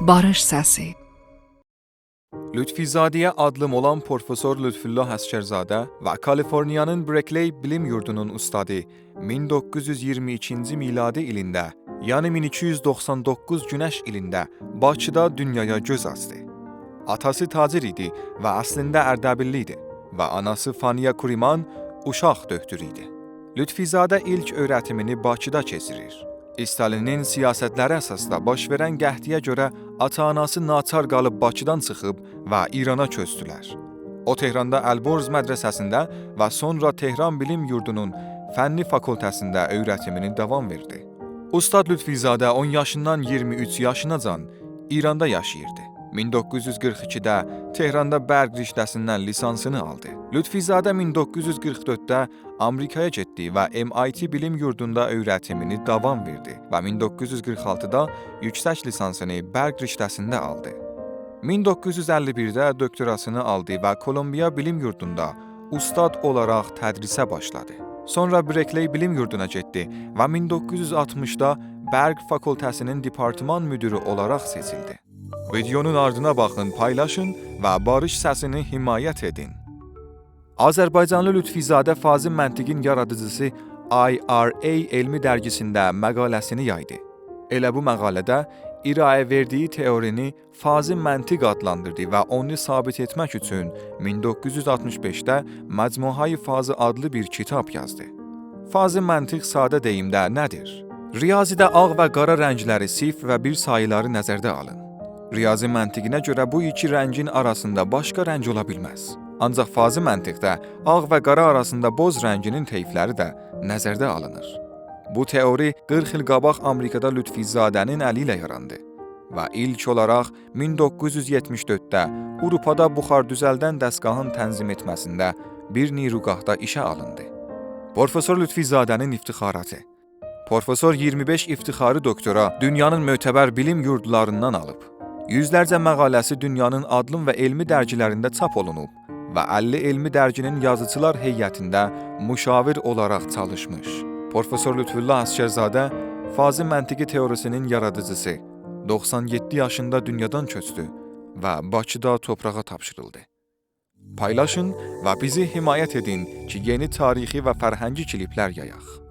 Barış səsi. Lütfizadəyə adlım olan Profesor Lütfullah Əsgərzadə və Kaliforniyanın Berkeley Bilim Yurdunun ustadı 1922-ci miladi ilində, yəni 1299 günəş ilində Bakıda dünyaya göz açdı. Atası tacir idi və əslində Ərdəbilli idi və anası Faniya Kuriman uşaq döktürü idi. Lütfizadə ilk öyrətimini Bakıda keçirir. Stalinin siyasətləri əsasında baş verən qəhdiyə görə ata-anası naçar qalıb Bakıdan çıxıb və İrana köçdülər. O Tehranda Əlborz mədrəsəsində və sonra Tehran Bilim Yurdunun Fənni fakültəsində öyrətimini davam verdi. Ustad Lütfizadə 10 yaşından 23 yaşınacan İranda yaşayırdı. 1942-də Tehranda bərq riştəsindən lisansını aldı. Lütfizadə 1944-də Amerikaya getdi və MIT Bilim Yurdunda öyrətimini davam verdi və 1946-da yüksək lisansını bərq riştəsində aldı. 1951-də doktorasını aldı və Kolumbiya Bilim Yurdunda ustad olaraq tədrisə başladı. Sonra Berkeley Bilim Yurduna getdi və 1960-da bərq fakültəsinin departman müdürü olaraq seçildi. Videonun ardına baxın, paylaşın və barış səsini himayət edin. Azərbaycanlı Lütfizadə Fazil məntiqin yaradıcısı IRA elmi dərgisində məqaləsini yaydı. Elə bu məqalədə iraya verdiyi teorini fazil məntiq adlandırdı və onu sabit etmək üçün 1965-də Məcmuhə-i Fazil adlı bir kitab yazdı. Fazil məntiq sadə deyimdə nədir? Riyazidə ağ və qara rəngləri sif və bir sayıları nəzərdə alın. Riyazi məntiqinə görə bu iki rəngin arasında başqa rəng ola bilməz. Ancaq fazi məntiqdə ağ və qara arasında boz rənginin teyfləri də nəzərdə alınır. Bu teori 40 il qabaq Amerikada Lütfizadənin əli ilə yarandı və ilk olaraq 1974-də Avropada buxar düzəldən dəstgahın tənzim etməsində bir nirugahda işə alındı. Profesor Lütfizadənin iftixaratı. Profesor 25 iftixarı doktora dünyanın mötəbər bilim yurdlarından alıb. Yüzlərcə məqaləsi dünyanın adlım və elmi dərgilərində çap olunub və 50 elmi dərginin yazıçılar heyətində müşavir olaraq çalışmış. Profesor Lütfullah Əsgərzadə fazil məntiqi teorisinin yaradıcısı 97 yaşında dünyadan köçdü və Bakıda torpağa tapşırıldı. Paylaşın və bizi himayət edin ki, yeni tarixi və fərhəngi kliplər yayaq.